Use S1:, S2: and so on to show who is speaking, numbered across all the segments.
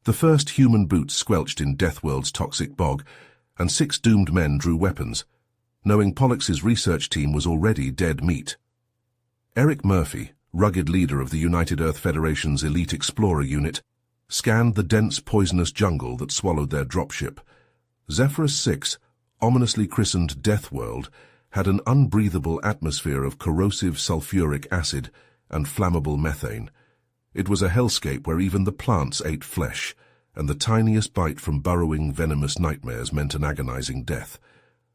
S1: The first human boots squelched in Deathworld's toxic bog, and 6 doomed men drew weapons, knowing Pollock's research team was already dead meat. Eric Murphy, rugged leader of the United Earth Federation's elite explorer unit, scanned the dense, poisonous jungle that swallowed their dropship. Zephyrus 6, ominously christened Deathworld, had an unbreathable atmosphere of corrosive sulfuric acid and flammable methane. It was a hellscape where even the plants ate flesh, and the tiniest bite from burrowing, venomous nightmares meant an agonizing death.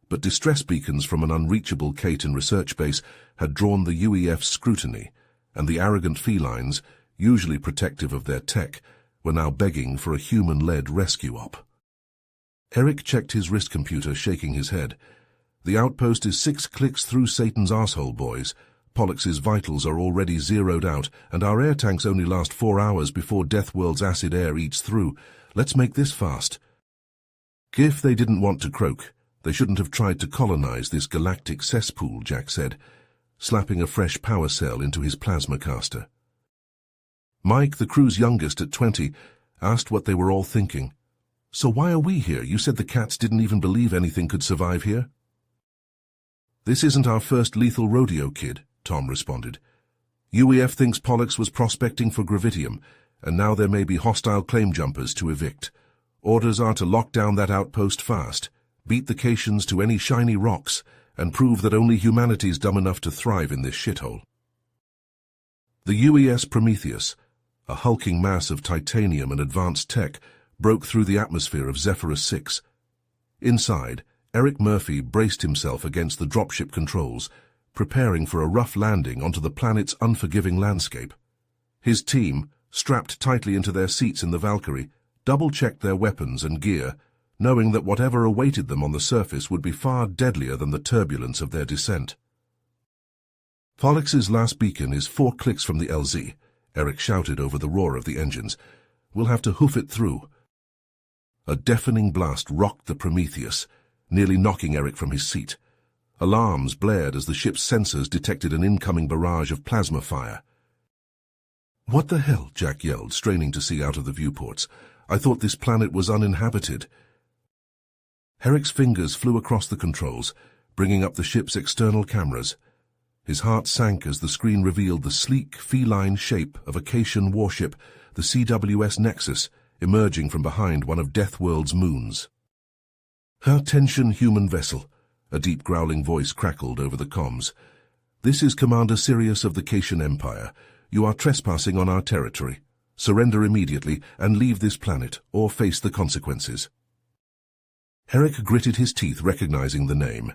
S1: But distress beacons from an unreachable Katon research base had drawn the UEF's scrutiny, and the arrogant felines, usually protective of their tech, were now begging for a human-led rescue op. Eric checked his wrist computer, shaking his head. The outpost is 6 clicks through Satan's arsehole, boys. Pollock's vitals are already zeroed out, and our air tanks only last 4 hours before Deathworld's acid air eats through. Let's make this fast. If they didn't want to croak, they shouldn't have tried to colonize this galactic cesspool, Jack said, slapping a fresh power cell into his plasma caster. Mike, the crew's youngest at 20, asked what they were all thinking. So why are we here? You said the cats didn't even believe anything could survive here? This isn't our first lethal rodeo, kid, Tom responded. UEF thinks Pollock's was prospecting for gravitium, and now there may be hostile claim jumpers to evict. Orders are to lock down that outpost fast, beat the Cations to any shiny rocks, and prove that only humanity's dumb enough to thrive in this shithole. The UES Prometheus, a hulking mass of titanium and advanced tech, broke through the atmosphere of Zephyrus 6. Inside, Eric Murphy braced himself against the dropship controls, preparing for a rough landing onto the planet's unforgiving landscape. His team, strapped tightly into their seats in the Valkyrie, double-checked their weapons and gear, knowing that whatever awaited them on the surface would be far deadlier than the turbulence of their descent. Pollock's last beacon is 4 clicks from the LZ, Eric shouted over the roar of the engines. We'll have to hoof it through. A deafening blast rocked the Prometheus, nearly knocking Eric from his seat. Alarms blared as the ship's sensors detected an incoming barrage of plasma fire. What the hell? Jack yelled, straining to see out of the viewports. I thought this planet was uninhabited. Eric's fingers flew across the controls, bringing up the ship's external cameras. His heart sank as the screen revealed the sleek, feline shape of a Cation warship, the CWS Nexus, emerging from behind one of Deathworld's moons. "Attention, human vessel," a deep growling voice crackled over the comms. "This is Commander Sirius of the Cation Empire. You are trespassing on our territory. Surrender immediately and leave this planet, or face the consequences." Eric gritted his teeth, recognizing the name.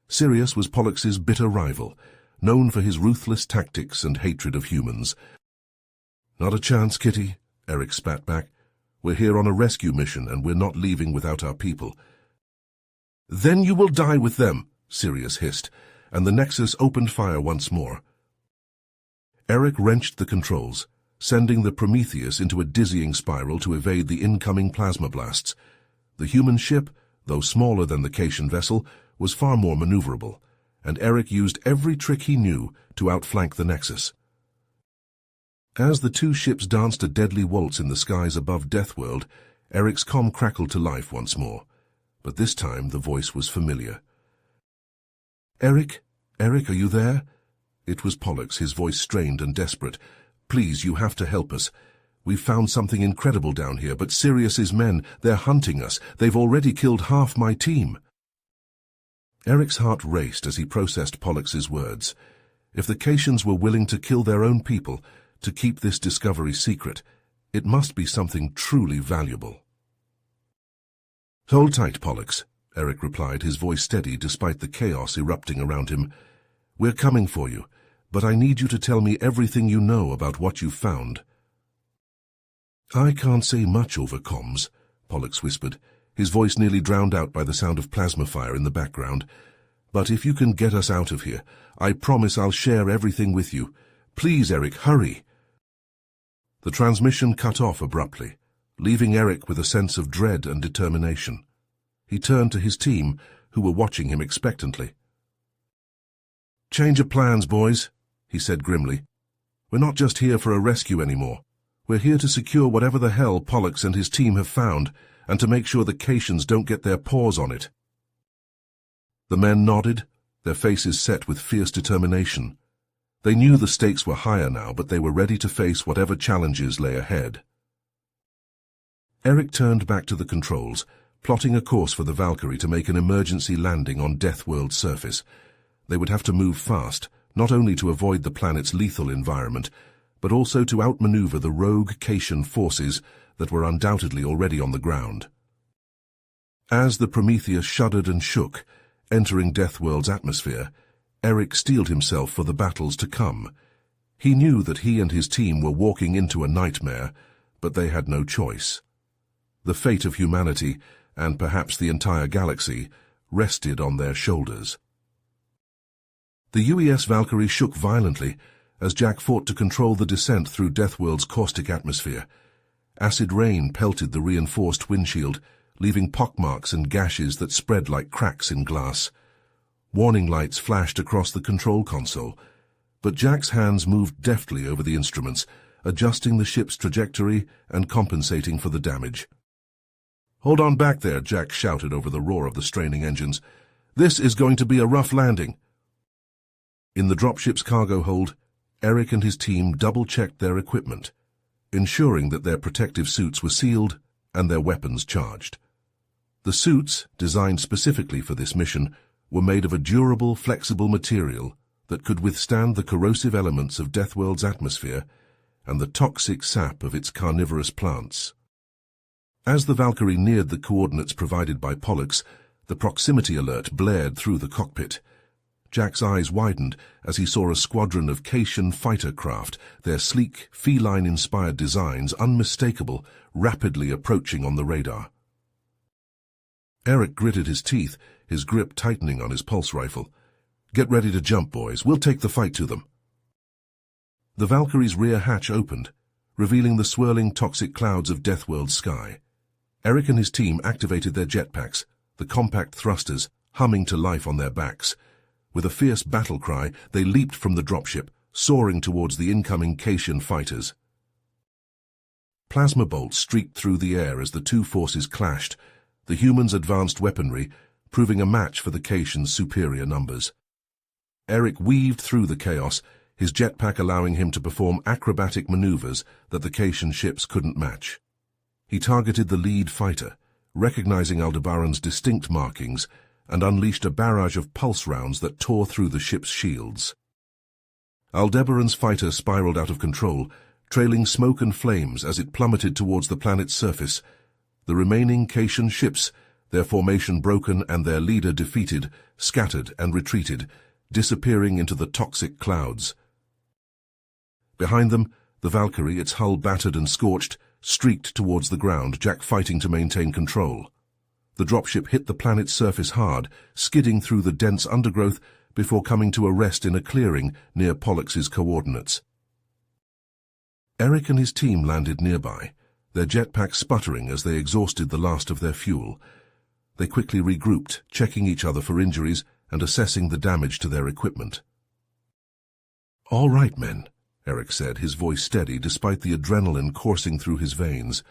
S1: Sirius was Pollock's bitter rival, known for his ruthless tactics and hatred of humans. "Not a chance, Kitty," Eric spat back. "We're here on a rescue mission, and we're not leaving without our people." "Then you will die with them," Sirius hissed, and the Nexus opened fire once more. Eric wrenched the controls, sending the Prometheus into a dizzying spiral to evade the incoming plasma blasts. The human ship, though smaller than the Cation vessel, was far more maneuverable, and Eric used every trick he knew to outflank the Nexus. As the 2 ships danced a deadly waltz in the skies above Deathworld, Eric's comm crackled to life once more, but this time the voice was familiar. "Eric? Eric, are you there?" It was Pollock's, his voice strained and desperate. "Please, you have to help us. We've found something incredible down here, but Sirius's men, they're hunting us. They've already killed half my team." Eric's heart raced as he processed Pollock's words. If the Cations were willing to kill their own people to keep this discovery secret, it must be something truly valuable. "Hold tight, Pollock's," Eric replied, his voice steady despite the chaos erupting around him. "We're coming for you, but I need you to tell me everything you know about what you've found." "I can't say much over comms," Pollock's whispered, his voice nearly drowned out by the sound of plasma fire in the background. "But if you can get us out of here, I promise I'll share everything with you. Please, Eric, hurry." The transmission cut off abruptly, leaving Eric with a sense of dread and determination. He turned to his team, who were watching him expectantly. "Change of plans, boys," he said grimly. "We're not just here for a rescue anymore. We're here to secure whatever the hell Pollux and his team have found, and to make sure the Caitians don't get their paws on it." The men nodded, their faces set with fierce determination. They knew the stakes were higher now, but they were ready to face whatever challenges lay ahead. Eric turned back to the controls, plotting a course for the Valkyrie to make an emergency landing on Deathworld's surface. They would have to move fast, not only to avoid the planet's lethal environment, but also to outmaneuver the rogue Caitian forces that were undoubtedly already on the ground. As the Prometheus shuddered and shook, entering Deathworld's atmosphere, Eric steeled himself for the battles to come. He knew that he and his team were walking into a nightmare, but they had no choice. The fate of humanity, and perhaps the entire galaxy, rested on their shoulders. The UES Valkyrie shook violently as Jack fought to control the descent through Deathworld's caustic atmosphere. Acid rain pelted the reinforced windshield, leaving pockmarks and gashes that spread like cracks in glass. Warning lights flashed across the control console, but Jack's hands moved deftly over the instruments, adjusting the ship's trajectory and compensating for the damage. "Hold on back there," Jack shouted over the roar of the straining engines. "This is going to be a rough landing." In the dropship's cargo hold, Eric and his team double-checked their equipment, ensuring that their protective suits were sealed and their weapons charged. The suits, designed specifically for this mission, were made of a durable, flexible material that could withstand the corrosive elements of Deathworld's atmosphere and the toxic sap of its carnivorous plants. As the Valkyrie neared the coordinates provided by Pollux, the proximity alert blared through the cockpit. Jack's eyes widened as he saw a squadron of Caitian fighter craft, their sleek, feline-inspired designs unmistakable, rapidly approaching on the radar. Eric gritted his teeth, his grip tightening on his pulse rifle. "Get ready to jump, boys. We'll take the fight to them." The Valkyrie's rear hatch opened, revealing the swirling toxic clouds of Deathworld's sky. Eric and his team activated their jetpacks, the compact thrusters humming to life on their backs. With a fierce battle cry, they leaped from the dropship, soaring towards the incoming Caitian fighters. Plasma bolts streaked through the air as the two forces clashed, the humans' advanced weaponry proving a match for the Caitians' superior numbers. Eric weaved through the chaos, his jetpack allowing him to perform acrobatic maneuvers that the Caitian ships couldn't match. He targeted the lead fighter, recognizing Aldebaran's distinct markings, and unleashed a barrage of pulse rounds that tore through the ship's shields. Aldebaran's fighter spiraled out of control, trailing smoke and flames as it plummeted towards the planet's surface. The remaining Caitian ships, their formation broken and their leader defeated, scattered and retreated, disappearing into the toxic clouds. Behind them, the Valkyrie, its hull battered and scorched, streaked towards the ground, Jack fighting to maintain control. The dropship hit the planet's surface hard, skidding through the dense undergrowth before coming to a rest in a clearing near Pollux's coordinates. Eric and his team landed nearby, their jetpacks sputtering as they exhausted the last of their fuel. They quickly regrouped, checking each other for injuries and assessing the damage to their equipment. "All right, men," Eric said, his voice steady despite the adrenaline coursing through his veins.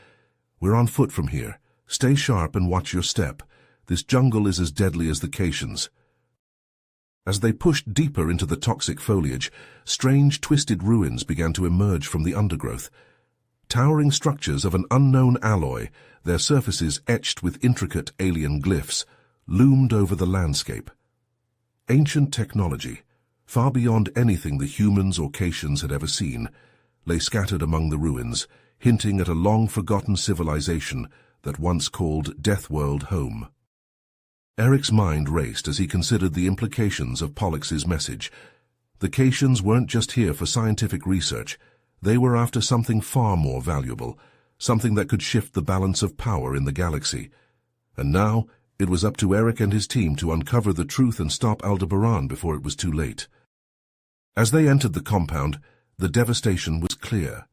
S1: "We're on foot from here. Stay sharp and watch your step. This jungle is as deadly as the Caitians." As they pushed deeper into the toxic foliage, strange twisted ruins began to emerge from the undergrowth. Towering structures of an unknown alloy, their surfaces etched with intricate alien glyphs, loomed over the landscape. Ancient technology, far beyond anything the humans or Caitians had ever seen, lay scattered among the ruins, hinting at a long-forgotten civilization that once called Deathworld home. Eric's mind raced as he considered the implications of Pollux's message. The Caitians weren't just here for scientific research. They were after something far more valuable, something that could shift the balance of power in the galaxy. And now, it was up to Eric and his team to uncover the truth and stop Aldebaran before it was too late. As they entered the compound, the devastation was clear.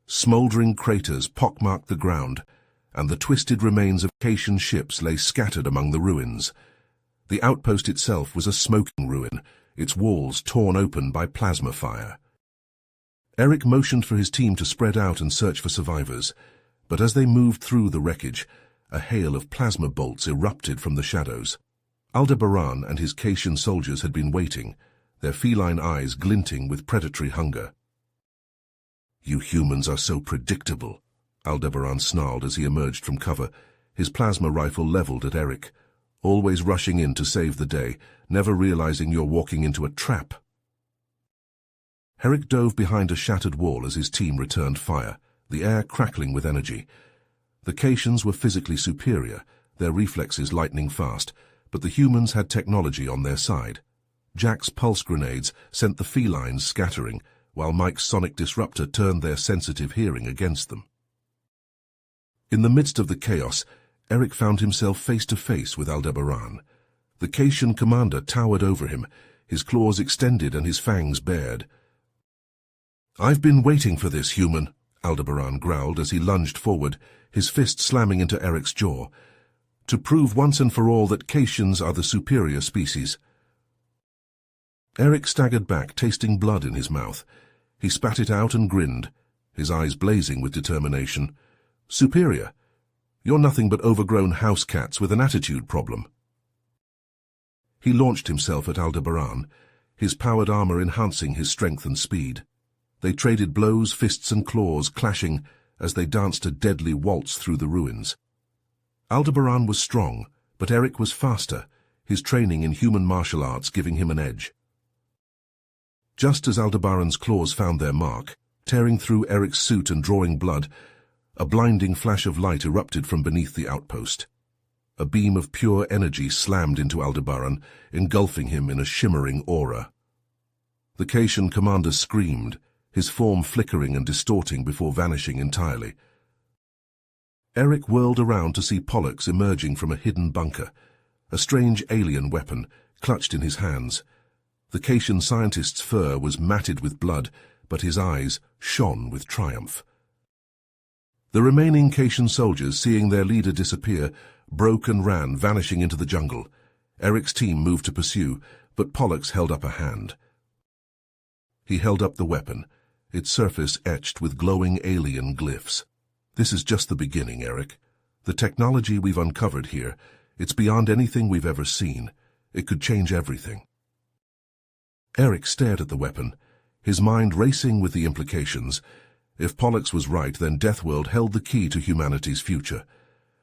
S1: Smoldering craters pockmarked the ground, and the twisted remains of Caitian ships lay scattered among the ruins. The outpost itself was a smoking ruin, its walls torn open by plasma fire. Eric motioned for his team to spread out and search for survivors, but as they moved through the wreckage, a hail of plasma bolts erupted from the shadows. Aldebaran and his Caitian soldiers had been waiting, their feline eyes glinting with predatory hunger. "You humans are so predictable," Aldebaran snarled as he emerged from cover, his plasma rifle leveled at Eric, always rushing in to save the day, never realizing you're walking into a trap. Eric dove behind a shattered wall as his team returned fire, the air crackling with energy. The Caitians were physically superior, their reflexes lightning fast, but the humans had technology on their side. Jack's pulse grenades sent the felines scattering, while Mike's sonic disruptor turned their sensitive hearing against them. In the midst of the chaos, Eric found himself face to face with Aldebaran. The Caitian commander towered over him, his claws extended and his fangs bared. "I've been waiting for this, human," Aldebaran growled as he lunged forward, his fist slamming into Eric's jaw, "to prove once and for all that Caitians are the superior species." Eric staggered back, tasting blood in his mouth. He spat it out and grinned, his eyes blazing with determination. "Superior? You're nothing but overgrown house cats with an attitude problem." He launched himself at Aldebaran, his powered armor enhancing his strength and speed. They traded blows, fists and claws, clashing as they danced a deadly waltz through the ruins. Aldebaran was strong, but Eric was faster, his training in human martial arts giving him an edge. Just as Aldebaran's claws found their mark, tearing through Eric's suit and drawing blood, a blinding flash of light erupted from beneath the outpost. A beam of pure energy slammed into Aldebaran, engulfing him in a shimmering aura. The Caitian commander screamed, his form flickering and distorting before vanishing entirely. Eric whirled around to see Pollux emerging from a hidden bunker, a strange alien weapon clutched in his hands. The Caitian scientist's fur was matted with blood, but his eyes shone with triumph. The remaining Caitian soldiers, seeing their leader disappear, broke and ran, vanishing into the jungle. Eric's team moved to pursue, but Pollux held up a hand. He held up the weapon, its surface etched with glowing alien glyphs. "This is just the beginning, Eric. The technology we've uncovered here, it's beyond anything we've ever seen. It could change everything." Eric stared at the weapon, his mind racing with the implications. If Pollux was right, then Deathworld held the key to humanity's future.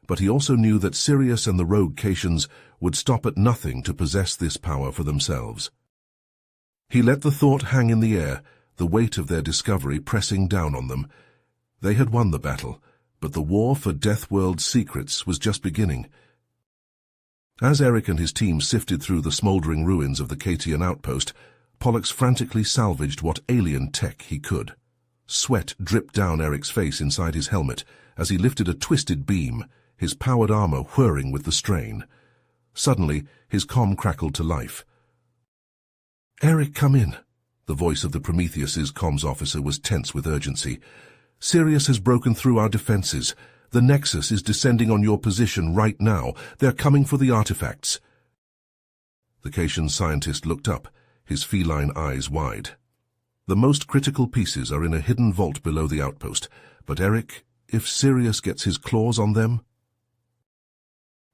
S1: But he also knew that Sirius and the rogue Caitians would stop at nothing to possess this power for themselves. He let the thought hang in the air, the weight of their discovery pressing down on them. They had won the battle, but the war for Deathworld's secrets was just beginning. As Eric and his team sifted through the smoldering ruins of the Caitian outpost, Pollux frantically salvaged what alien tech he could. Sweat dripped down Eric's face inside his helmet as he lifted a twisted beam, his powered armor whirring with the strain. Suddenly, his comm crackled to life. "Eric, come in." The voice of the Prometheus's comms officer was tense with urgency. "Sirius has broken through our defenses. The Nexus is descending on your position right now. They're coming for the artifacts." The Caitian scientist looked up, his feline eyes wide. "The most critical pieces are in a hidden vault below the outpost. But Eric, if Sirius gets his claws on them—"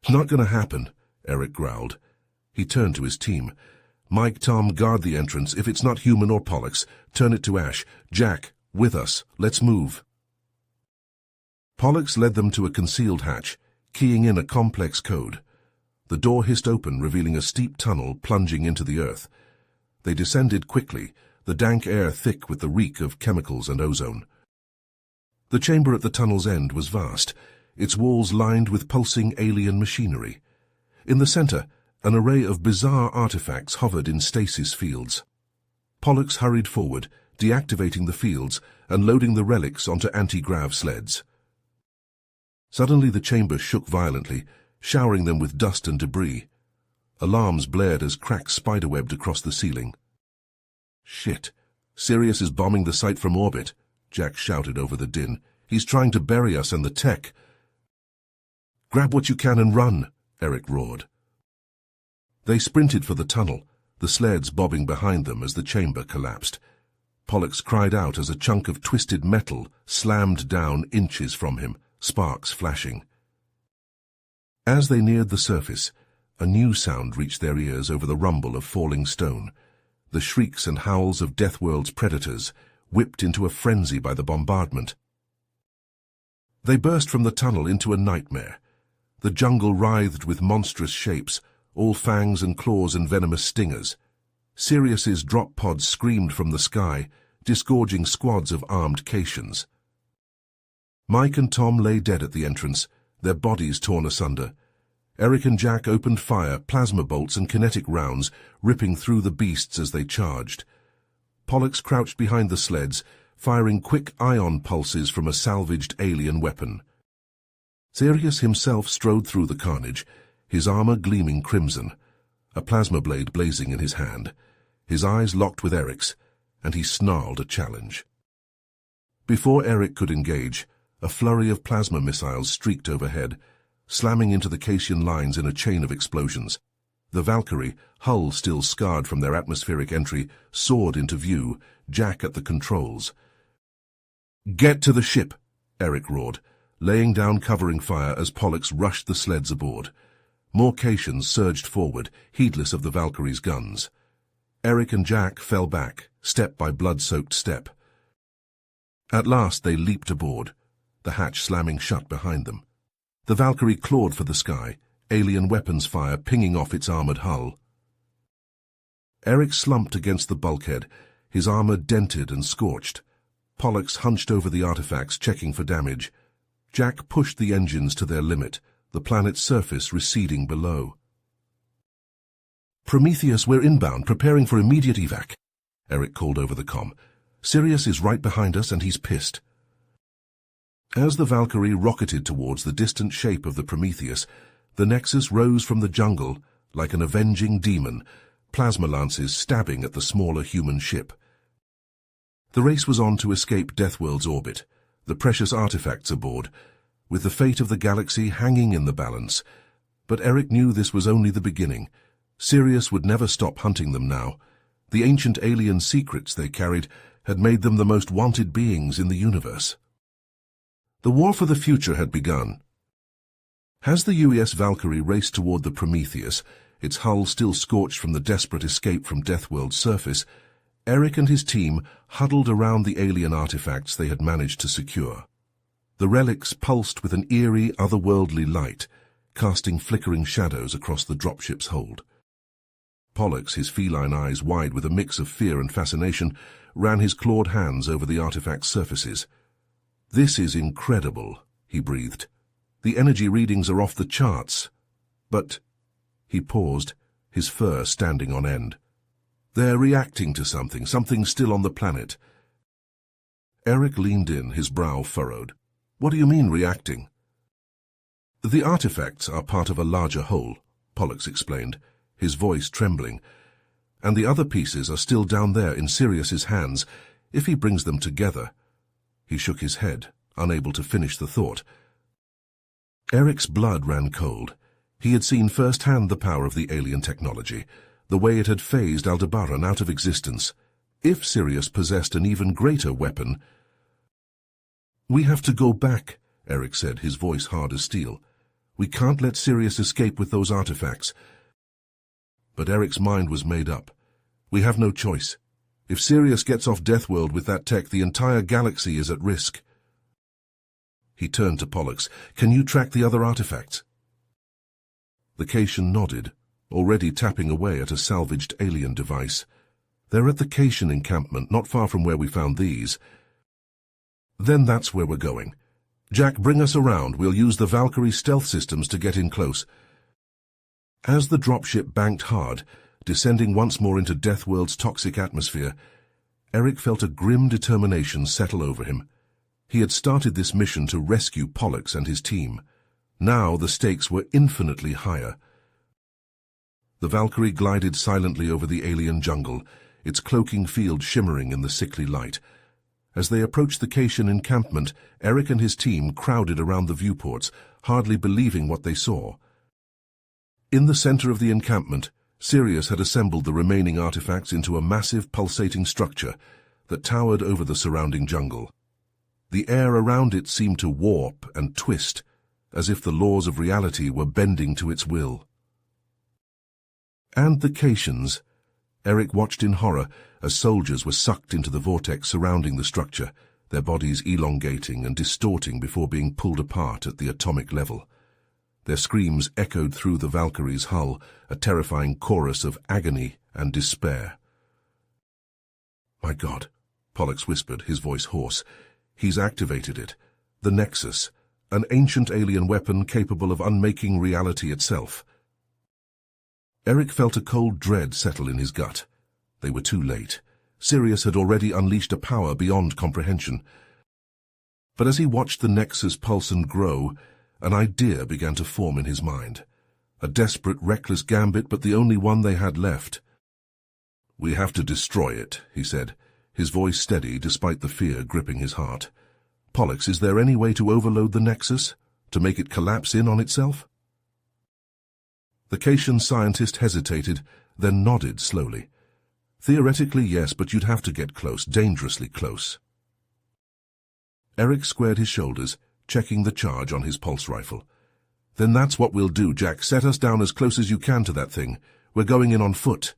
S1: "Not gonna happen," Eric growled. He turned to his team. "Mike, Tom, guard the entrance. If it's not human or Pollux, turn it to ash. Jack, with us. Let's move." Pollux led them to a concealed hatch, keying in a complex code. The door hissed open, revealing a steep tunnel plunging into the earth. They descended quickly, the dank air thick with the reek of chemicals and ozone. The chamber at the tunnel's end was vast, its walls lined with pulsing alien machinery. In the center, an array of bizarre artifacts hovered in stasis fields. Pollux hurried forward, deactivating the fields and loading the relics onto anti-grav sleds. Suddenly the chamber shook violently, showering them with dust and debris. Alarms blared as cracks spiderwebbed across the ceiling. "Shit! Sirius is bombing the site from orbit," Jack shouted over the din. "He's trying to bury us and the tech." "Grab what you can and run," Eric roared. They sprinted for the tunnel, the sleds bobbing behind them as the chamber collapsed. Pollux cried out as a chunk of twisted metal slammed down inches from him, sparks flashing. As they neared the surface, a new sound reached their ears over the rumble of falling stone, the shrieks and howls of Deathworld's predators, whipped into a frenzy by the bombardment. They burst from the tunnel into a nightmare. The jungle writhed with monstrous shapes, all fangs and claws and venomous stingers. Sirius's drop pods screamed from the sky, disgorging squads of armed Caitians. Mike and Tom lay dead at the entrance, their bodies torn asunder. Eric and Jack opened fire, plasma bolts and kinetic rounds ripping through the beasts as they charged. Pollux crouched behind the sleds, firing quick ion pulses from a salvaged alien weapon. Sirius himself strode through the carnage, his armor gleaming crimson, a plasma blade blazing in his hand. His eyes locked with Eric's, and he snarled a challenge. Before Eric could engage, a flurry of plasma missiles streaked overhead, slamming into the Caitian lines in a chain of explosions. The Valkyrie, hull still scarred from their atmospheric entry, soared into view, Jack at the controls. "Get to the ship," Eric roared, laying down covering fire as Pollux rushed the sleds aboard. More Caitians surged forward, heedless of the Valkyrie's guns. Eric and Jack fell back, step by blood-soaked step. At last they leaped aboard, the hatch slamming shut behind them. The Valkyrie clawed for the sky, alien weapons fire pinging off its armored hull. Eric slumped against the bulkhead, his armor dented and scorched. Pollux hunched over the artifacts, checking for damage. Jack pushed the engines to their limit, the planet's surface receding below. "Prometheus, we're inbound, preparing for immediate evac," Eric called over the comm. "Sirius is right behind us and he's pissed." As the Valkyrie rocketed towards the distant shape of the Prometheus, the Nexus rose from the jungle like an avenging demon, plasma lances stabbing at the smaller human ship. The race was on to escape Deathworld's orbit, the precious artifacts aboard, with the fate of the galaxy hanging in the balance. But Eric knew this was only the beginning. Sirius would never stop hunting them now. The ancient alien secrets they carried had made them the most wanted beings in the universe. The war for the future had begun. As the UES Valkyrie raced toward the Prometheus, its hull still scorched from the desperate escape from Deathworld's surface, Eric and his team huddled around the alien artifacts they had managed to secure. The relics pulsed with an eerie, otherworldly light, casting flickering shadows across the dropship's hold. Pollux, his feline eyes wide with a mix of fear and fascination, ran his clawed hands over the artifact's surfaces. "This is incredible," he breathed. "The energy readings are off the charts. But—" he paused, his fur standing on end. "They're reacting to something still on the planet." Eric leaned in, his brow furrowed. "What do you mean, reacting?" "The artifacts are part of a larger whole," Pollux explained, his voice trembling. "And the other pieces are still down there in Sirius's hands, if he brings them together." He shook his head, unable to finish the thought. Eric's blood ran cold. He had seen firsthand the power of the alien technology, the way it had phased Aldebaran out of existence. If Sirius possessed an even greater weapon— "We have to go back," Eric said, his voice hard as steel. "We can't let Sirius escape with those artifacts." But Eric's mind was made up. "We have no choice. If Sirius gets off Deathworld with that tech, the entire galaxy is at risk." He turned to Pollux. "Can you track the other artifacts?" The Caitian nodded, already tapping away at a salvaged alien device. "They're at the Caitian encampment, not far from where we found these." "Then that's where we're going. Jack, bring us around. We'll use the Valkyrie stealth systems to get in close." As the dropship banked hard, descending once more into Deathworld's toxic atmosphere, Eric felt a grim determination settle over him. He had started this mission to rescue Pollux and his team. Now the stakes were infinitely higher. The Valkyrie glided silently over the alien jungle, its cloaking field shimmering in the sickly light. As they approached the Caitian encampment, Eric and his team crowded around the viewports, hardly believing what they saw. In the center of the encampment, Sirius had assembled the remaining artifacts into a massive pulsating structure, that towered over the surrounding jungle. The air around it seemed to warp and twist, as if the laws of reality were bending to its will. And the Caitians. Eric watched in horror as soldiers were sucked into the vortex surrounding the structure, their bodies elongating and distorting before being pulled apart at the atomic level. Their screams echoed through the Valkyrie's hull, a terrifying chorus of agony and despair. "My God," Pollux whispered, his voice hoarse. "He's activated it. The Nexus, an ancient alien weapon capable of unmaking reality itself." Eric felt a cold dread settle in his gut. They were too late. Sirius had already unleashed a power beyond comprehension. But as he watched the Nexus pulse and grow, an idea began to form in his mind. A desperate, reckless gambit, but the only one they had left. "We have to destroy it," he said, his voice steady despite the fear gripping his heart. "Pollux, is there any way to overload the Nexus? To make it collapse in on itself?" The Caitian scientist hesitated, then nodded slowly. "Theoretically, yes, but you'd have to get close, dangerously close." Eric squared his shoulders, checking the charge on his pulse rifle. "Then that's what we'll do, Jack. Set us down as close as you can to that thing. We're going in on foot."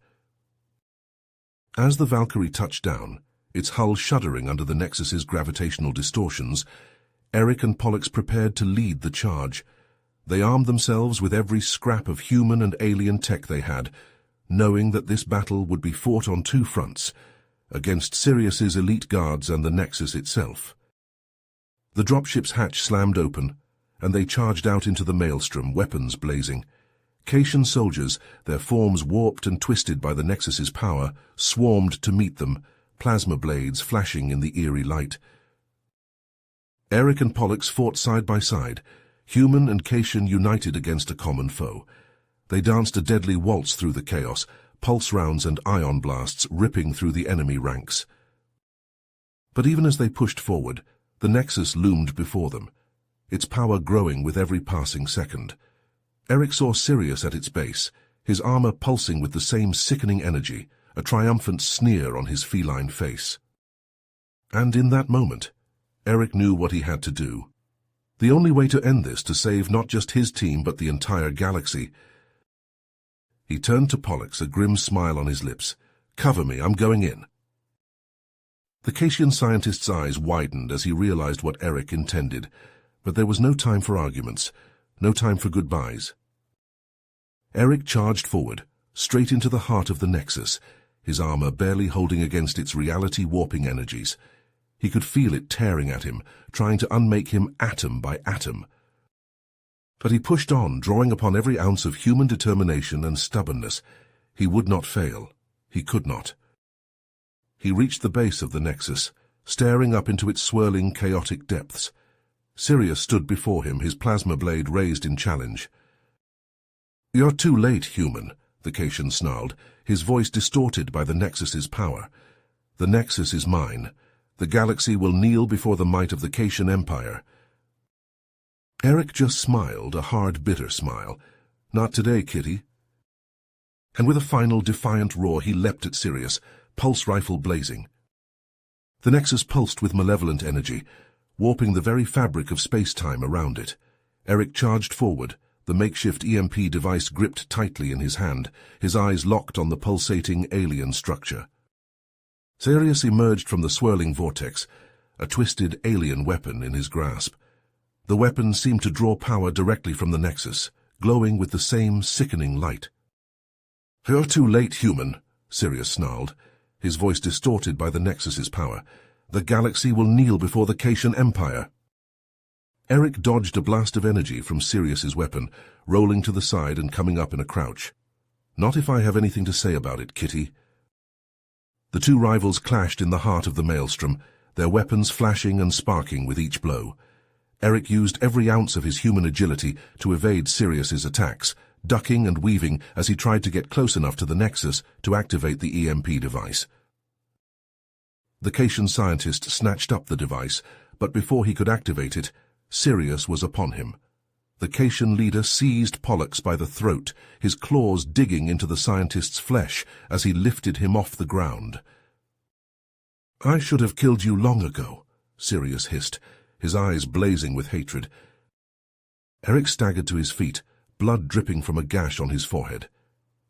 S1: As the Valkyrie touched down, its hull shuddering under the Nexus's gravitational distortions, Eric and Pollux prepared to lead the charge. They armed themselves with every scrap of human and alien tech they had, knowing that this battle would be fought on two fronts, against Sirius's elite guards and the Nexus itself. The dropship's hatch slammed open, and they charged out into the maelstrom, weapons blazing. Caitian soldiers, their forms warped and twisted by the Nexus's power, swarmed to meet them, plasma blades flashing in the eerie light. Eric and Pollux fought side by side, human and Caitian united against a common foe. They danced a deadly waltz through the chaos, pulse rounds and ion blasts ripping through the enemy ranks. But even as they pushed forward, the Nexus loomed before them, its power growing with every passing second. Eric saw Sirius at its base, his armor pulsing with the same sickening energy, a triumphant sneer on his feline face. And in that moment, Eric knew what he had to do. The only way to end this, to save not just his team but the entire galaxy. He turned to Pollux, a grim smile on his lips. "Cover me, I'm going in." The Caitian scientist's eyes widened as he realized what Eric intended, but there was no time for arguments, no time for goodbyes. Eric charged forward, straight into the heart of the Nexus, his armor barely holding against its reality-warping energies. He could feel it tearing at him, trying to unmake him atom by atom. But he pushed on, drawing upon every ounce of human determination and stubbornness. He would not fail. He could not. He reached the base of the Nexus, staring up into its swirling, chaotic depths. Sirius stood before him, his plasma blade raised in challenge. "You're too late, human," the Caitian snarled, his voice distorted by the Nexus's power. "The Nexus is mine. The galaxy will kneel before the might of the Caitian Empire." Eric just smiled, a hard, bitter smile. "Not today, kitty." And with a final defiant roar, he leapt at Sirius, pulse rifle blazing. The Nexus pulsed with malevolent energy, warping the very fabric of space-time around it. Eric charged forward, the makeshift EMP device gripped tightly in his hand, his eyes locked on the pulsating alien structure. Sirius emerged from the swirling vortex, a twisted alien weapon in his grasp. The weapon seemed to draw power directly from the Nexus, glowing with the same sickening light. "You're too late, human," Sirius snarled, his voice distorted by the Nexus's power. "The galaxy will kneel before the Caitian Empire." Eric dodged a blast of energy from Sirius's weapon, rolling to the side and coming up in a crouch. "Not if I have anything to say about it, kitty." The two rivals clashed in the heart of the maelstrom, their weapons flashing and sparking with each blow. Eric used every ounce of his human agility to evade Sirius's attacks, ducking and weaving as he tried to get close enough to the Nexus to activate the EMP device. The Caitian scientist snatched up the device, but before he could activate it, Sirius was upon him. The Caitian leader seized Pollux by the throat, his claws digging into the scientist's flesh as he lifted him off the ground. "I should have killed you long ago," Sirius hissed, his eyes blazing with hatred. Eric staggered to his feet, blood dripping from a gash on his forehead.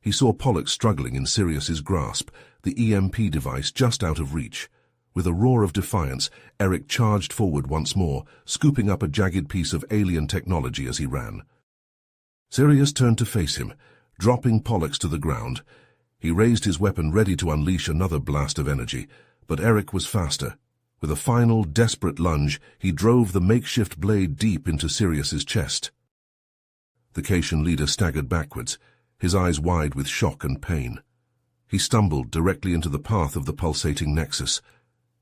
S1: He saw Pollux struggling in Sirius's grasp, the EMP device just out of reach. With a roar of defiance, Eric charged forward once more, scooping up a jagged piece of alien technology as he ran. Sirius turned to face him, dropping Pollux to the ground. He raised his weapon ready to unleash another blast of energy, but Eric was faster. With a final, desperate lunge, he drove the makeshift blade deep into Sirius's chest. The Caitian leader staggered backwards, his eyes wide with shock and pain. He stumbled directly into the path of the pulsating nexus.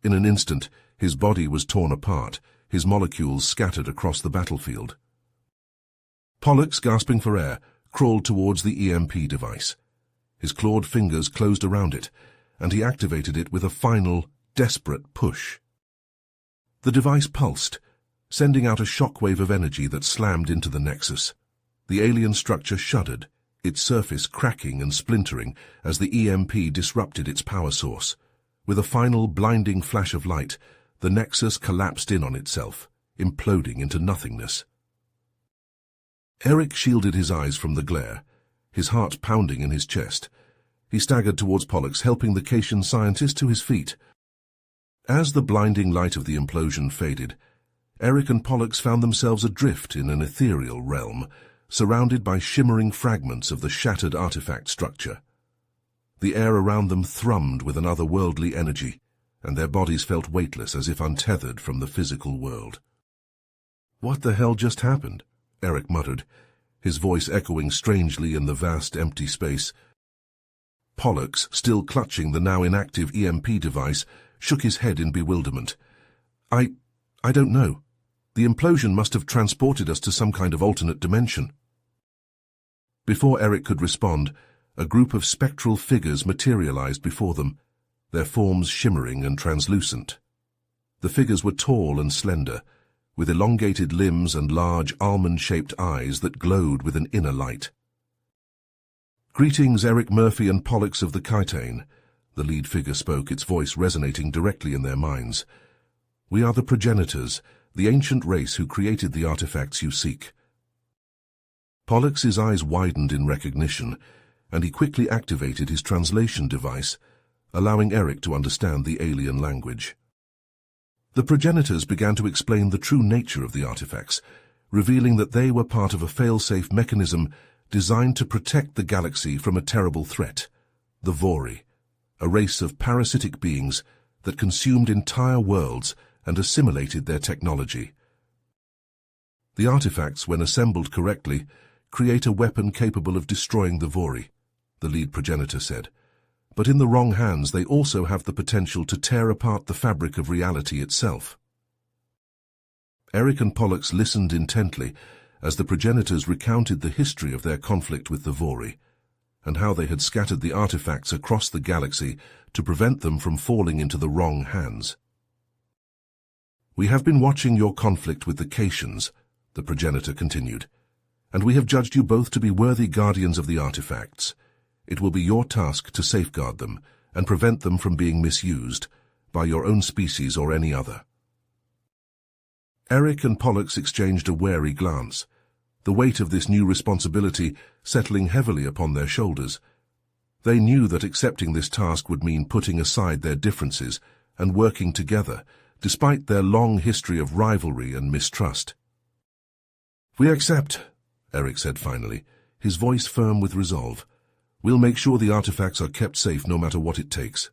S1: In an instant, his body was torn apart, his molecules scattered across the battlefield. Pollux, gasping for air, crawled towards the EMP device. His clawed fingers closed around it, and he activated it with a final, desperate push. The device pulsed, sending out a shockwave of energy that slammed into the nexus. The alien structure shuddered, its surface cracking and splintering as the EMP disrupted its power source. With a final blinding flash of light, the nexus collapsed in on itself, imploding into nothingness. Eric shielded his eyes from the glare, his heart pounding in his chest. He staggered towards Pollux, helping the Caitian scientist to his feet. As the blinding light of the implosion faded, Eric and Pollux found themselves adrift in an ethereal realm, surrounded by shimmering fragments of the shattered artifact structure. The air around them thrummed with an otherworldly energy, and their bodies felt weightless as if untethered from the physical world. "What the hell just happened?" Eric muttered, his voice echoing strangely in the vast empty space. Pollux, still clutching the now inactive EMP device, shook his head in bewilderment. I don't know. The implosion must have transported us to some kind of alternate dimension." Before Eric could respond, a group of spectral figures materialized before them, their forms shimmering and translucent. The figures were tall and slender, with elongated limbs and large almond-shaped eyes that glowed with an inner light. "Greetings, Eric Murphy and Pollux of the Chitain," the lead figure spoke, its voice resonating directly in their minds. "We are the progenitors, the ancient race who created the artifacts you seek." Pollux's eyes widened in recognition, and he quickly activated his translation device, allowing Eric to understand the alien language. The progenitors began to explain the true nature of the artifacts, revealing that they were part of a fail-safe mechanism designed to protect the galaxy from a terrible threat, the Vori, a race of parasitic beings that consumed entire worlds and assimilated their technology. The artifacts, when assembled correctly, create a weapon capable of destroying the Vori, the lead progenitor said. But in the wrong hands, they also have the potential to tear apart the fabric of reality itself. Eric and Pollux listened intently as the progenitors recounted the history of their conflict with the Vori, and how they had scattered the artifacts across the galaxy to prevent them from falling into the wrong hands. "We have been watching your conflict with the Caitians," the progenitor continued, "and we have judged you both to be worthy guardians of the artifacts. It will be your task to safeguard them and prevent them from being misused by your own species or any other." Eric and Pollux exchanged a wary glance, the weight of this new responsibility settling heavily upon their shoulders. They knew that accepting this task would mean putting aside their differences and working together, despite their long history of rivalry and mistrust. "We accept," Eric said finally, his voice firm with resolve. "We'll make sure the artifacts are kept safe no matter what it takes."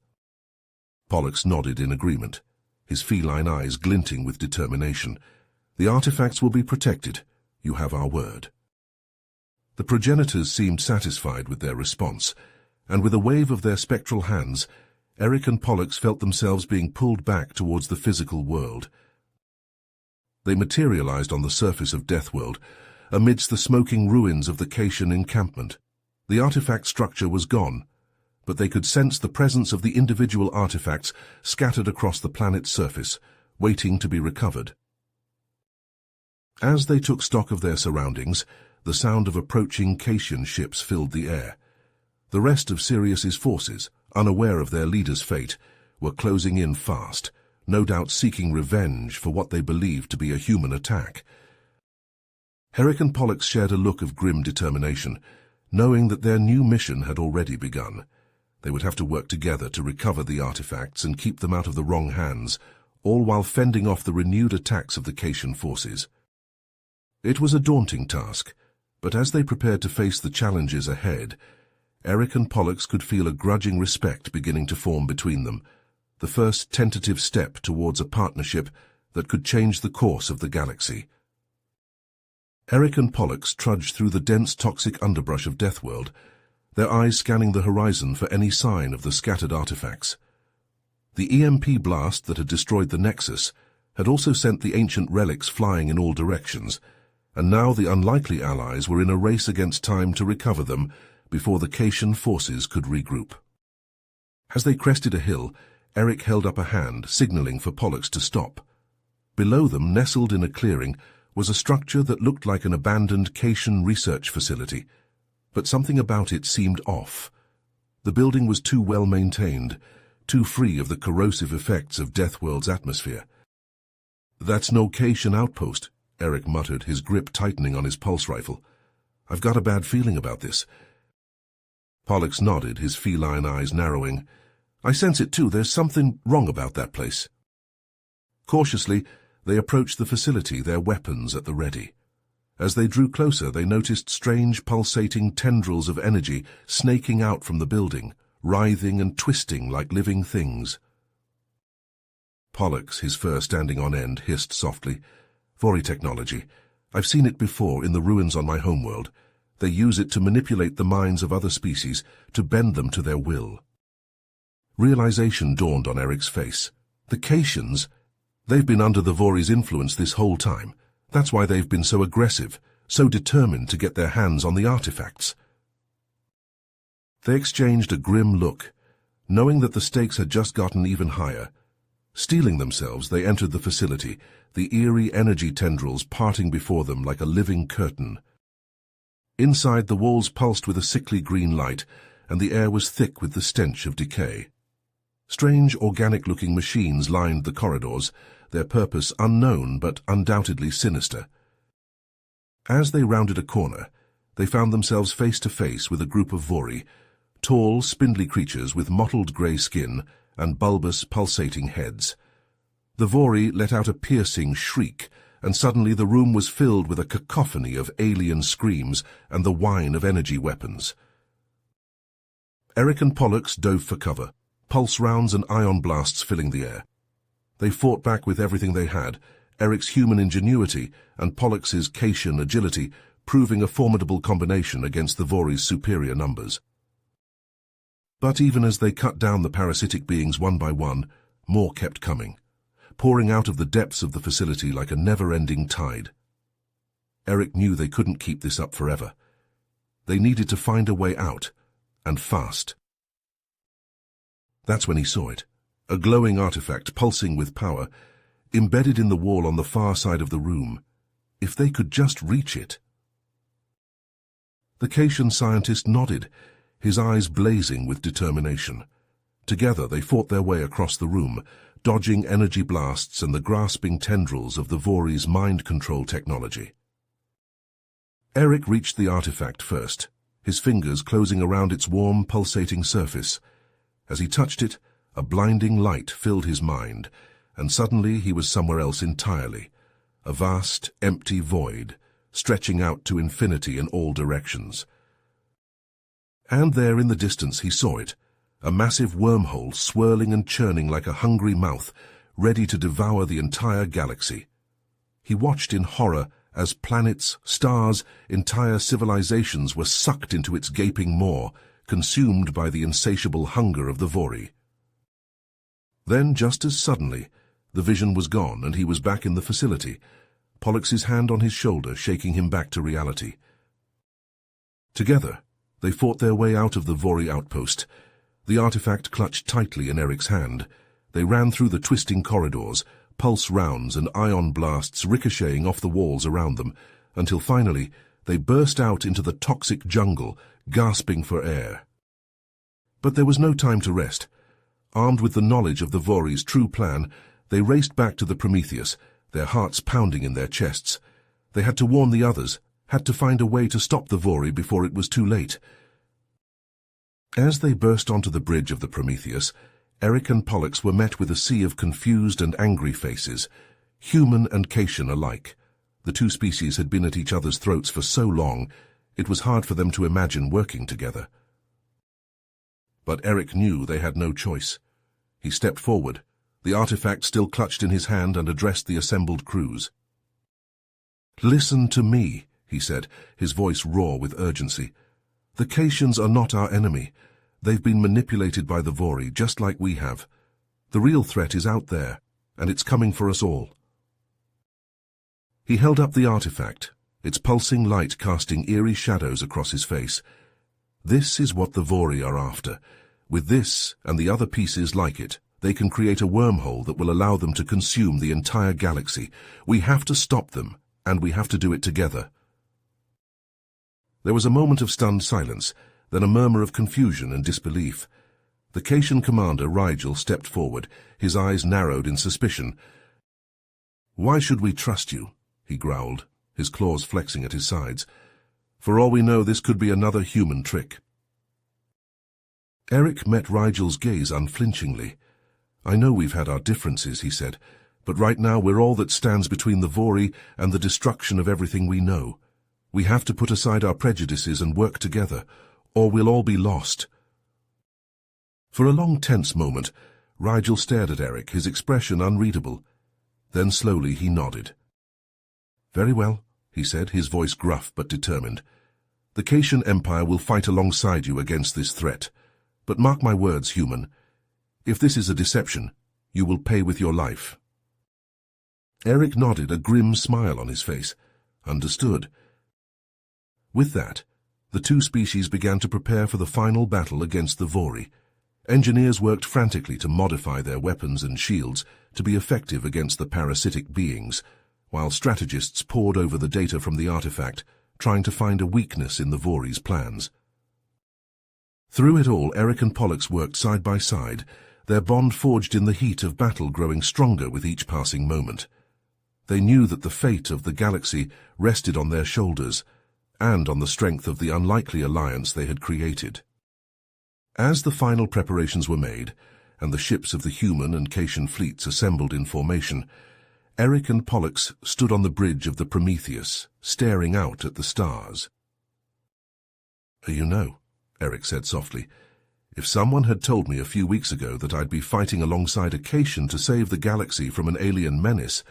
S1: Pollux nodded in agreement, his feline eyes glinting with determination. "The artifacts will be protected. You have our word." The progenitors seemed satisfied with their response, and with a wave of their spectral hands, Eric and Pollux felt themselves being pulled back towards the physical world. They materialized on the surface of Deathworld, amidst the smoking ruins of the Caitian encampment. The artifact structure was gone, but they could sense the presence of the individual artifacts scattered across the planet's surface, waiting to be recovered. As they took stock of their surroundings, the sound of approaching Caitian ships filled the air. The rest of Sirius's forces, unaware of their leader's fate, were closing in fast, no doubt seeking revenge for what they believed to be a human attack. Eric and Pollux shared a look of grim determination, knowing that their new mission had already begun. They would have to work together to recover the artifacts and keep them out of the wrong hands, all while fending off the renewed attacks of the Caitian forces. It was a daunting task, but as they prepared to face the challenges ahead, Eric and Pollux could feel a grudging respect beginning to form between them, the first tentative step towards a partnership that could change the course of the galaxy. Eric and Pollux trudged through the dense toxic underbrush of Deathworld, their eyes scanning the horizon for any sign of the scattered artifacts. The EMP blast that had destroyed the Nexus had also sent the ancient relics flying in all directions, and now the unlikely allies were in a race against time to recover them before the Caitian forces could regroup. As they crested a hill, Eric held up a hand, signaling for Pollux to stop. Below them, nestled in a clearing, was a structure that looked like an abandoned Caitian research facility, but something about it seemed off. The building was too well maintained, too free of the corrosive effects of Deathworld's atmosphere. "That's no Caitian outpost," Eric muttered, his grip tightening on his pulse rifle. "I've got a bad feeling about this." Pollux nodded, his feline eyes narrowing. "I sense it too. There's something wrong about that place." Cautiously, they approached the facility, their weapons at the ready. As they drew closer, they noticed strange pulsating tendrils of energy snaking out from the building, writhing and twisting like living things. Pollux, his fur standing on end, hissed softly, "Vori technology. I've seen it before in the ruins on my homeworld. They use it to manipulate the minds of other species, to bend them to their will." Realization dawned on Eric's face. The Caitians, they've been under the Vori's influence this whole time. That's why they've been so aggressive, so determined to get their hands on the artifacts. They exchanged a grim look, knowing that the stakes had just gotten even higher. Steeling themselves, they entered the facility, the eerie energy tendrils parting before them like a living curtain. Inside, the walls pulsed with a sickly green light, and the air was thick with the stench of decay. Strange, organic-looking machines lined the corridors, their purpose unknown but undoubtedly sinister. As they rounded a corner, they found themselves face to face with a group of Vori, tall, spindly creatures with mottled grey skin and bulbous, pulsating heads. The Vori let out a piercing shriek, and suddenly the room was filled with a cacophony of alien screams and the whine of energy weapons. Eric and Pollux dove for cover, pulse rounds and ion blasts filling the air. They fought back with everything they had, Eric's human ingenuity and Pollux's Caitian agility proving a formidable combination against the Vori's superior numbers. But even as they cut down the parasitic beings one by one, more kept coming, pouring out of the depths of the facility like a never-ending tide. Eric knew they couldn't keep this up forever. They needed to find a way out, and fast. That's when he saw it, a glowing artifact pulsing with power, embedded in the wall on the far side of the room. If they could just reach it. The Caitian scientist nodded, his eyes blazing with determination. Together they fought their way across the room, dodging energy blasts and the grasping tendrils of the Vori's mind control technology. Eric reached the artifact first, his fingers closing around its warm, pulsating surface. As he touched it, a blinding light filled his mind, and suddenly he was somewhere else entirely, a vast, empty void, stretching out to infinity in all directions. And there in the distance he saw it, a massive wormhole swirling and churning like a hungry mouth, ready to devour the entire galaxy. He watched in horror as planets, stars, entire civilizations were sucked into its gaping maw, consumed by the insatiable hunger of the Vori. Then, just as suddenly, the vision was gone and he was back in the facility, Pollux's hand on his shoulder shaking him back to reality. Together, they fought their way out of the Vori outpost, the artifact clutched tightly in Eric's hand. They ran through the twisting corridors, pulse rounds and ion blasts ricocheting off the walls around them, until finally they burst out into the toxic jungle, gasping for air. But there was no time to rest. Armed with the knowledge of the Vori's true plan, they raced back to the Prometheus, their hearts pounding in their chests. They had to warn the others, had to find a way to stop the Vori before it was too late. As they burst onto the bridge of the Prometheus, Eric and Pollux were met with a sea of confused and angry faces, human and Caitian alike. The two species had been at each other's throats for so long, it was hard for them to imagine working together. But Eric knew they had no choice. He stepped forward, the artifact still clutched in his hand, and addressed the assembled crews. "Listen to me," he said, his voice raw with urgency. "The Caitians are not our enemy. They've been manipulated by the Vori, just like we have. The real threat is out there, and it's coming for us all." He held up the artifact, its pulsing light casting eerie shadows across his face. "This is what the Vori are after. With this, and the other pieces like it, they can create a wormhole that will allow them to consume the entire galaxy. We have to stop them, and we have to do it together." There was a moment of stunned silence, then a murmur of confusion and disbelief. The Caitian commander, Rigel, stepped forward, his eyes narrowed in suspicion. "Why should we trust you?" he growled, his claws flexing at his sides. "For all we know, this could be another human trick." Eric met Rigel's gaze unflinchingly. "I know we've had our differences," he said, "but right now we're all that stands between the Vori and the destruction of everything we know. We have to put aside our prejudices and work together, or we'll all be lost." For a long, tense moment, Rigel stared at Eric, his expression unreadable. Then slowly he nodded. "Very well," he said, his voice gruff but determined. "The Caitian Empire will fight alongside you against this threat. But mark my words, human, if this is a deception, you will pay with your life." Eric nodded, a grim smile on his face. Understood. With that, the two species began to prepare for the final battle against the Vori. Engineers worked frantically to modify their weapons and shields to be effective against the parasitic beings, while strategists pored over the data from the artifact, trying to find a weakness in the Vori's plans. Through it all, Eric and Pollux worked side by side, their bond forged in the heat of battle growing stronger with each passing moment. They knew that the fate of the galaxy rested on their shoulders, and on the strength of the unlikely alliance they had created. As the final preparations were made, and the ships of the human and Caitian fleets assembled in formation, Eric and Pollux stood on the bridge of the Prometheus, staring out at the stars. "You know," Eric said softly, "if someone had told me a few weeks ago that I'd be fighting alongside a Caitian to save the galaxy from an alien menace,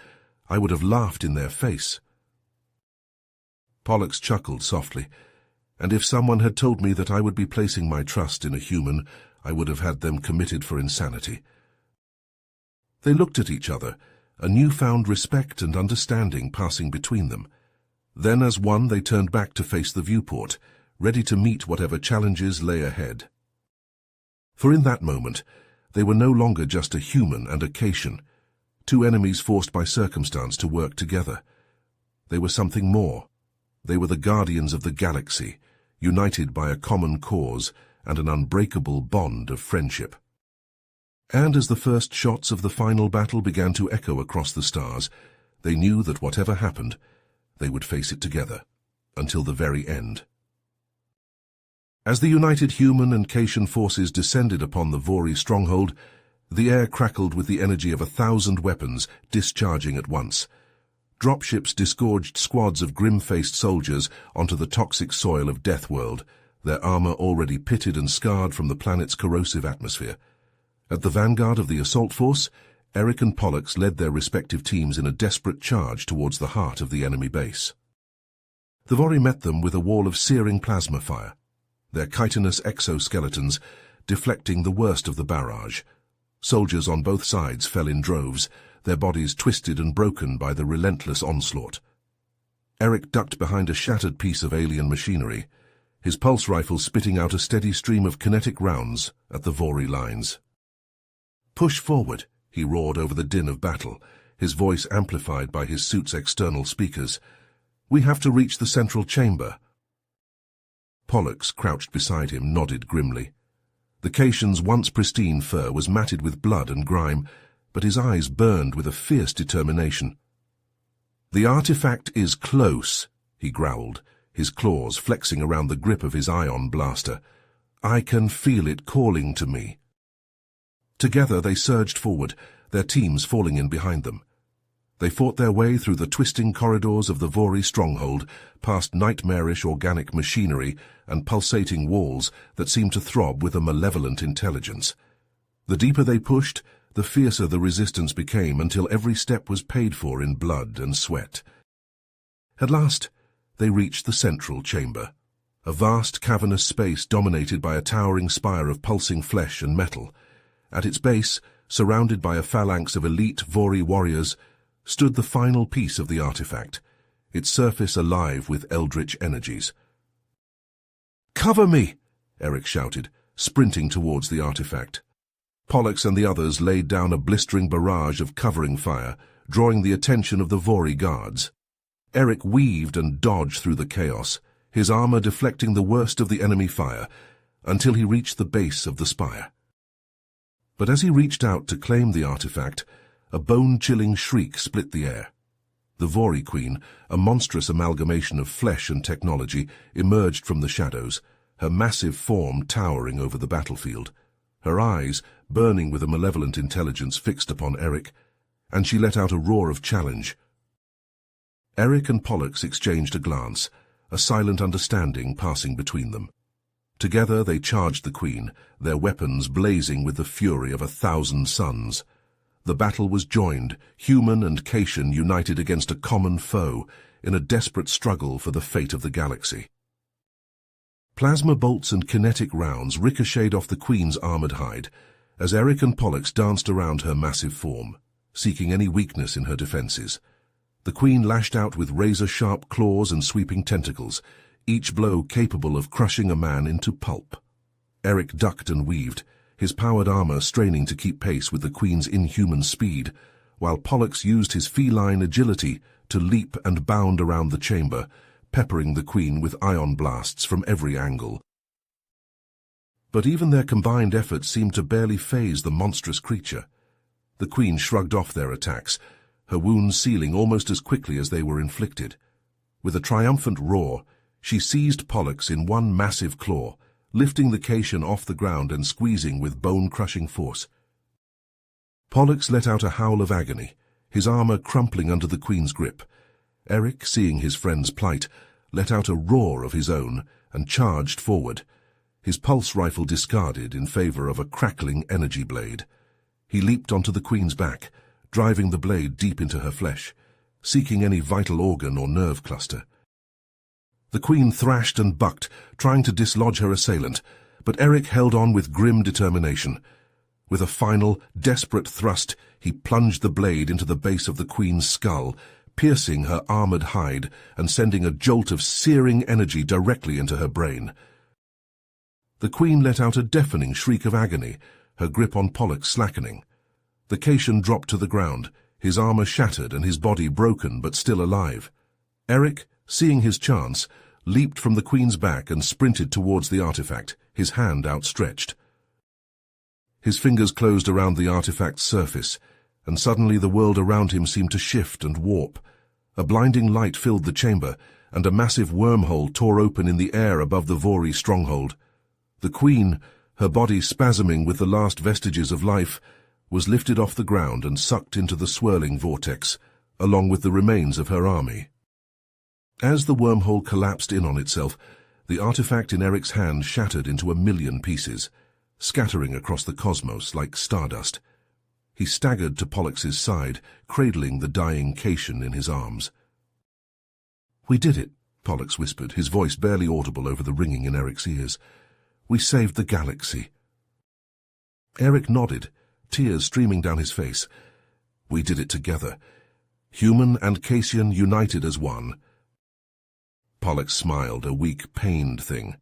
S1: I would have laughed in their face." Pollux chuckled softly. "And if someone had told me that I would be placing my trust in a human, I would have had them committed for insanity." They looked at each other, a newfound respect and understanding passing between them. Then as one they turned back to face the viewport, ready to meet whatever challenges lay ahead. For in that moment, they were no longer just a human and a Caitian, two enemies forced by circumstance to work together. They were something more. They were the guardians of the galaxy, united by a common cause and an unbreakable bond of friendship. And as the first shots of the final battle began to echo across the stars, they knew that whatever happened, they would face it together, until the very end. As the united human and Caitian forces descended upon the Vori stronghold, the air crackled with the energy of 1,000 weapons discharging at once. Dropships disgorged squads of grim-faced soldiers onto the toxic soil of Deathworld, their armor already pitted and scarred from the planet's corrosive atmosphere. At the vanguard of the assault force, Eric and Pollux led their respective teams in a desperate charge towards the heart of the enemy base. The Vori met them with a wall of searing plasma fire, their chitinous exoskeletons deflecting the worst of the barrage. Soldiers on both sides fell in droves, their bodies twisted and broken by the relentless onslaught. Eric ducked behind a shattered piece of alien machinery, his pulse rifle spitting out a steady stream of kinetic rounds at the Vori lines. "Push forward," he roared over the din of battle, his voice amplified by his suit's external speakers. "We have to reach the central chamber." Pollux, crouched beside him, nodded grimly. The Caitian's once pristine fur was matted with blood and grime, but his eyes burned with a fierce determination. "The artifact is close," he growled, his claws flexing around the grip of his ion blaster. "I can feel it calling to me." Together they surged forward, their teams falling in behind them. They fought their way through the twisting corridors of the Vori stronghold, past nightmarish organic machinery and pulsating walls that seemed to throb with a malevolent intelligence. The deeper they pushed, the fiercer the resistance became, until every step was paid for in blood and sweat. At last, they reached the central chamber, a vast cavernous space dominated by a towering spire of pulsing flesh and metal. At its base, surrounded by a phalanx of elite Vori warriors, stood the final piece of the artifact, its surface alive with eldritch energies. "Cover me!" Eric shouted, sprinting towards the artifact. Pollux and the others laid down a blistering barrage of covering fire, drawing the attention of the Vori guards. Eric weaved and dodged through the chaos, his armor deflecting the worst of the enemy fire, until he reached the base of the spire. But as he reached out to claim the artifact, a bone-chilling shriek split the air. The Vori Queen, a monstrous amalgamation of flesh and technology, emerged from the shadows, her massive form towering over the battlefield, her eyes burning with a malevolent intelligence fixed upon Eric, and she let out a roar of challenge. Eric and Pollux exchanged a glance, a silent understanding passing between them. Together they charged the Queen, their weapons blazing with the fury of 1,000 suns. The battle was joined, human and Caitian united against a common foe, in a desperate struggle for the fate of the galaxy. Plasma bolts and kinetic rounds ricocheted off the Queen's armored hide, as Eric and Pollux danced around her massive form, seeking any weakness in her defenses. The Queen lashed out with razor-sharp claws and sweeping tentacles, each blow capable of crushing a man into pulp. Eric ducked and weaved, his powered armor straining to keep pace with the Queen's inhuman speed, while Pollux used his feline agility to leap and bound around the chamber, peppering the Queen with ion blasts from every angle. But even their combined efforts seemed to barely faze the monstrous creature. The Queen shrugged off their attacks, her wounds sealing almost as quickly as they were inflicted. With a triumphant roar, she seized Pollux in one massive claw, lifting the Caitian off the ground and squeezing with bone-crushing force. Pollux let out a howl of agony, his armor crumpling under the Queen's grip. Eric, seeing his friend's plight, let out a roar of his own and charged forward, his pulse rifle discarded in favor of a crackling energy blade. He leaped onto the Queen's back, driving the blade deep into her flesh, seeking any vital organ or nerve cluster. The Queen thrashed and bucked, trying to dislodge her assailant, but Eric held on with grim determination. With a final, desperate thrust, he plunged the blade into the base of the Queen's skull, piercing her armored hide and sending a jolt of searing energy directly into her brain. The Queen let out a deafening shriek of agony, her grip on Pollux slackening. The Caitian dropped to the ground, his armor shattered and his body broken but still alive. Eric, seeing his chance, leaped from the Queen's back and sprinted towards the artifact, his hand outstretched. His fingers closed around the artifact's surface, and suddenly the world around him seemed to shift and warp. A blinding light filled the chamber, and a massive wormhole tore open in the air above the Vori stronghold. The Queen, her body spasming with the last vestiges of life, was lifted off the ground and sucked into the swirling vortex, along with the remains of her army. As the wormhole collapsed in on itself, the artifact in Eric's hand shattered into 1,000,000 pieces, scattering across the cosmos like stardust. He staggered to Pollux's side, cradling the dying Caitian in his arms. "We did it," Pollux whispered, his voice barely audible over the ringing in Eric's ears. "We saved the galaxy." Eric nodded, tears streaming down his face. "We did it together. Human and Caitian united as one." Pollux smiled, a weak, pained thing.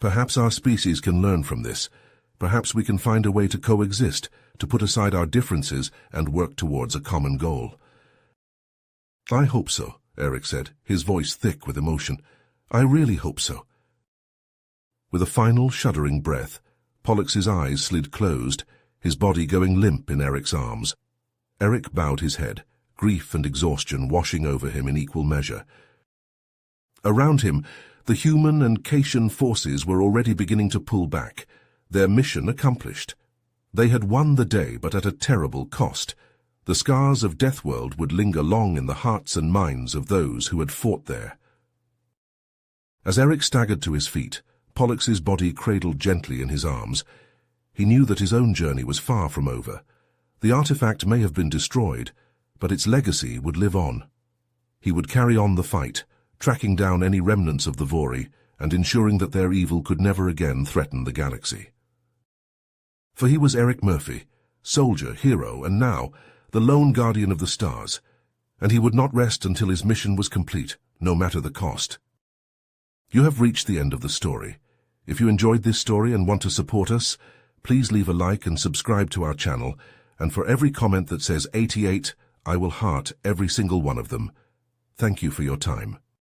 S1: "Perhaps our species can learn from this. Perhaps we can find a way to coexist, to put aside our differences and work towards a common goal." "I hope so," Eric said, his voice thick with emotion. "I really hope so." With a final shuddering breath, Pollux's eyes slid closed, his body going limp in Eric's arms. Eric bowed his head, grief and exhaustion washing over him in equal measure. Around him, the human and Caitian forces were already beginning to pull back, their mission accomplished. They had won the day, but at a terrible cost. The scars of Deathworld would linger long in the hearts and minds of those who had fought there. As Eric staggered to his feet, Pollux's body cradled gently in his arms. He knew that his own journey was far from over. The artifact may have been destroyed, but its legacy would live on. He would carry on the fight, tracking down any remnants of the Vori and ensuring that their evil could never again threaten the galaxy. For he was Eric Murphy, soldier, hero, and now the lone guardian of the stars, and he would not rest until his mission was complete, no matter the cost. You have reached the end of the story. If you enjoyed this story and want to support us, please leave a like and subscribe to our channel, and for every comment that says 88, I will heart every single one of them. Thank you for your time.